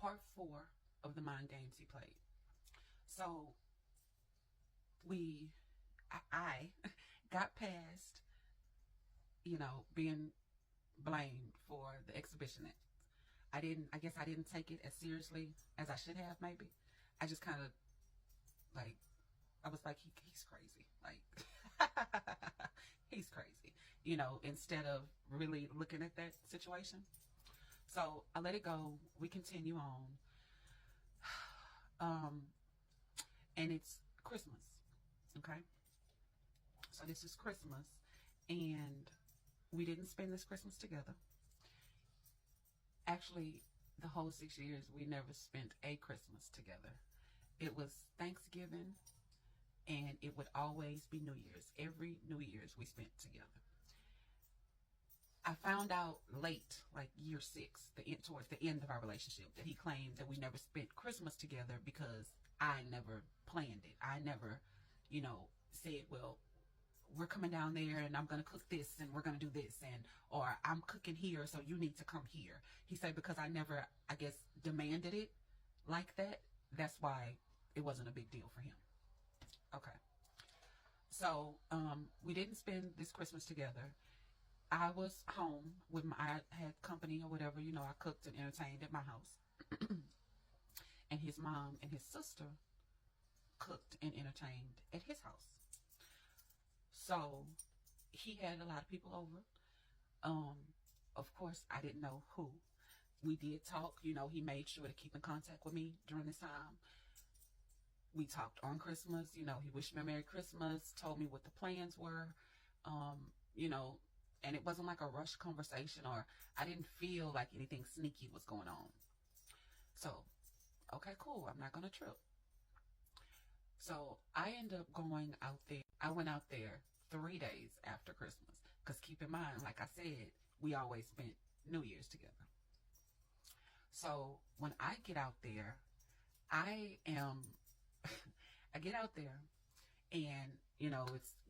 part 4 of the mind games he played. So I got past, being blamed for the exhibition. I guess I didn't take it as seriously as I should have, maybe. I just kind of, like, I was like, he's crazy. Like, he's crazy, instead of really looking at that situation. So I let it go. We continue on. And it's Christmas. Okay. So this is Christmas, and we didn't spend this Christmas together. Actually, the whole 6 years, we never spent a Christmas together. It was Thanksgiving, and it would always be New Year's. Every New Year's we spent together. I found out late, like year 6, towards the end of our relationship, that he claimed that we never spent Christmas together because I never planned it. I never, said, well, we're coming down there and I'm going to cook this and we're going to do this, or I'm cooking here, so you need to come here. He said because I never, I guess, demanded it like that. That's why it wasn't a big deal for him. Okay. So, we didn't spend this Christmas together. I was home I had company or whatever, I cooked and entertained at my house. And his mom and his sister cooked and entertained at his house. So he had a lot of people over. Of course, I didn't know who. We did talk, he made sure to keep in contact with me during this time. We talked on Christmas, he wished me a Merry Christmas, told me what the plans were, and it wasn't like a rushed conversation, or I didn't feel like anything sneaky was going on. So, okay, cool, I'm not going to trip. So I ended up going out there. I went out there 3 days after Christmas. Because keep in mind, like I said, we always spent New Year's together. So when I get out there, I get out there and,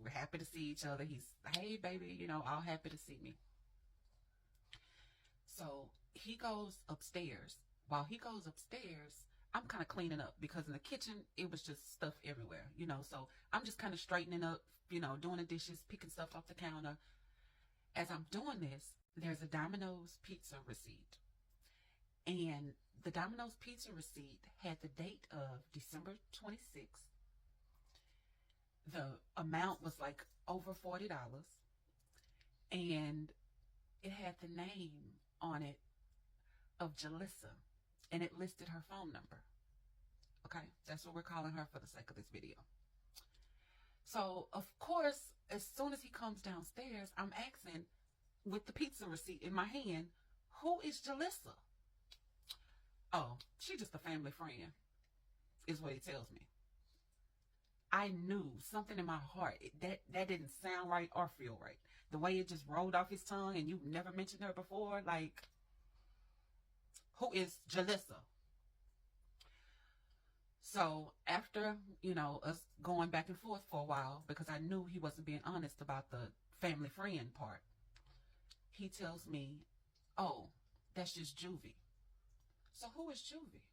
we're happy to see each other. He's, hey, baby, all happy to see me. So he goes upstairs. While he goes upstairs, I'm kind of cleaning up because in the kitchen, it was just stuff everywhere, so I'm just kind of straightening up, doing the dishes, picking stuff off the counter. As I'm doing this, there's a Domino's pizza receipt. And the Domino's pizza receipt had the date of December 26th. The amount was like over $40. And it had the name on it of Jalissa. And it listed her phone number. Okay, that's what we're calling her for the sake of this video. So, of course, as soon as he comes downstairs, I'm asking, with the pizza receipt in my hand, who is Jalissa? Oh, she's just a family friend, is what he tells me. I knew something in my heart, that didn't sound right or feel right. The way it just rolled off his tongue, and you've never mentioned her before, like, who is Jalissa? So after, us going back and forth for a while, because I knew he wasn't being honest about the family friend part, he tells me, oh, that's just Juvie. So who is Juvie?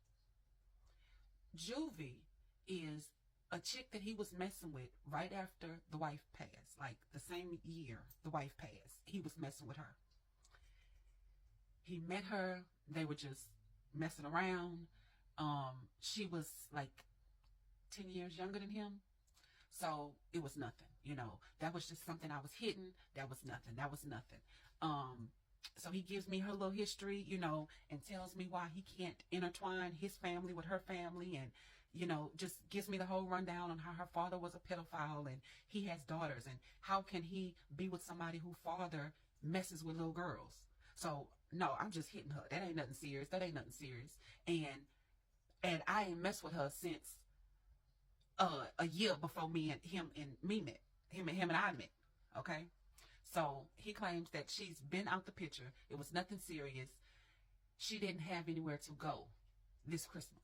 Juvie is a chick that he was messing with right after the wife passed. Like the same year the wife passed, he was messing with her. He met her. They were just messing around. She was like 10 years younger than him. So it was nothing, that was just something I was hitting. That was nothing. So he gives me her little history, and tells me why he can't intertwine his family with her family, and, just gives me the whole rundown on how her father was a pedophile and he has daughters, and how can he be with somebody whose father messes with little girls. So no, I'm just hitting her. That ain't nothing serious. And I ain't messed with her since a year before him and I met. Okay. So he claims that she's been out the picture. It was nothing serious. She didn't have anywhere to go this Christmas.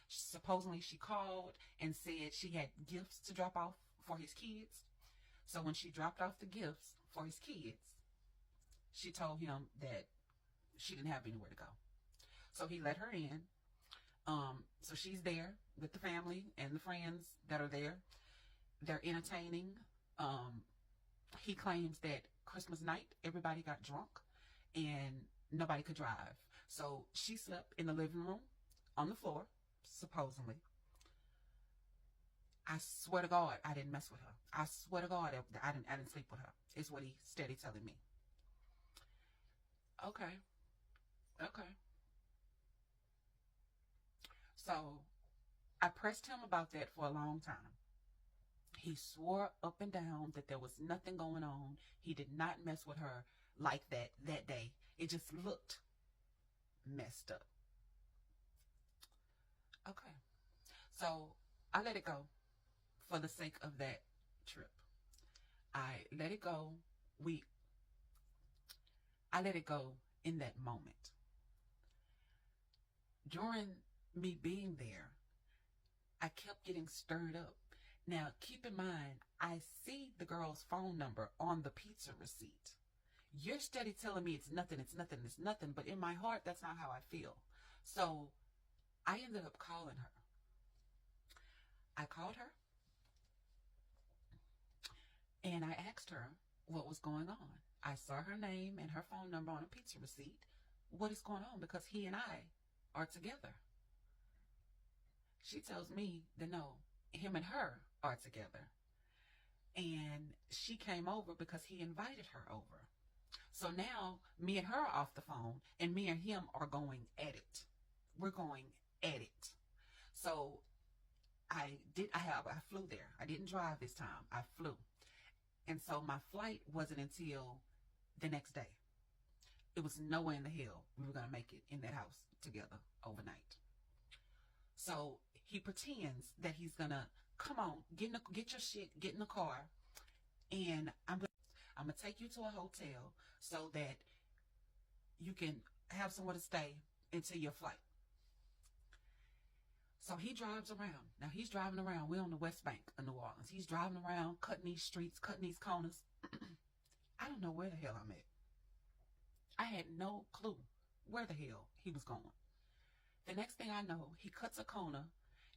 Supposedly she called and said she had gifts to drop off for his kids. So when she dropped off the gifts for his kids, she told him that she didn't have anywhere to go. So he let her in, So she's there with the family and the friends that are there. They're entertaining. He claims that Christmas night everybody got drunk and nobody could drive. So she slept in the living room on the floor, supposedly. I swear to God, I didn't mess with her. I swear to God, I didn't sleep with her. Is what he steady telling me. Okay, okay. So I pressed him about that for a long time. He swore up and down that there was nothing going on. He did not mess with her like that day. It just looked messed up. Okay. So I let it go for the sake of that trip. I let it go. We I let it go in that moment. During me being there, I kept getting stirred up. Now, keep in mind, I see the girl's phone number on the pizza receipt. You're steady telling me it's nothing, it's nothing, it's nothing, but in my heart, that's not how I feel. So I ended up calling her. I called her and I asked her what was going on. I saw her name and her phone number on a pizza receipt. What is going on? Because he and I are together. She tells me that no, him and her are together. And she came over because he invited her over. So now me and her are off the phone and me and him are going at it. We're going at it. So I flew there. I didn't drive this time. I flew. And so my flight wasn't until the next day. It was nowhere in the hell we were going to make it in that house together overnight. So he pretends that he's going to come on, get your shit, get in the car, and I'm going to take you to a hotel so that you can have somewhere to stay until your flight. So he drives around. Now he's driving around. We're on the West Bank of New Orleans. He's driving around, cutting these streets, cutting these corners. I don't know where the hell I'm at. I had no clue where the hell he was going. The next thing I know, he cuts a corner.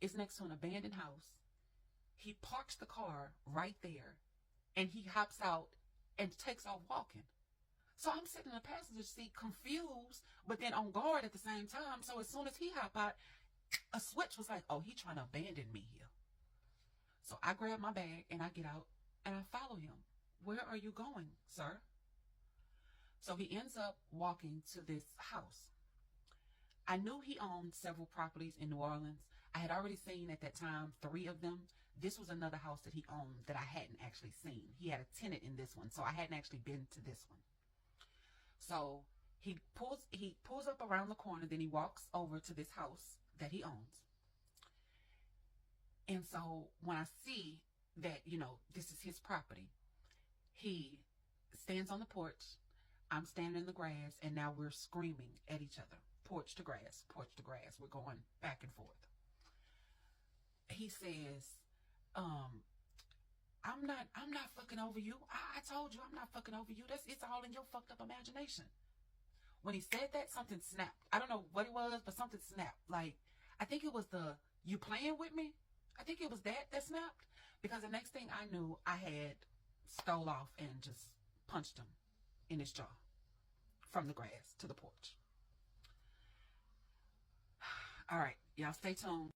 It's next to an abandoned house. He parks the car right there, and he hops out and takes off walking. So I'm sitting in the passenger seat confused, but then on guard at the same time. So as soon as he hopped out, a switch was like, oh, he trying to abandon me here. So I grab my bag and I get out and I follow him. Where are you going, sir? So he ends up walking to this house. I knew he owned several properties in New Orleans. I had already seen at that time 3 of them. This was another house that he owned that I hadn't actually seen. He had a tenant in this one, so I hadn't actually been to this one. So he pulls up around the corner, then he walks over to this house that he owns. And so when I see that, this is his property, he stands on the porch. I'm standing in the grass, and now we're screaming at each other. Porch to grass, porch to grass. We're going back and forth. He says, I'm not fucking over you. I told you I'm not fucking over you. It's all in your fucked up imagination. When he said that, something snapped. I don't know what it was, but something snapped. Like, I think it was you playing with me. I think it was that snapped. Because the next thing I knew, I had stole off and just punched him in his jaw from the grass to the porch. All right, y'all stay tuned.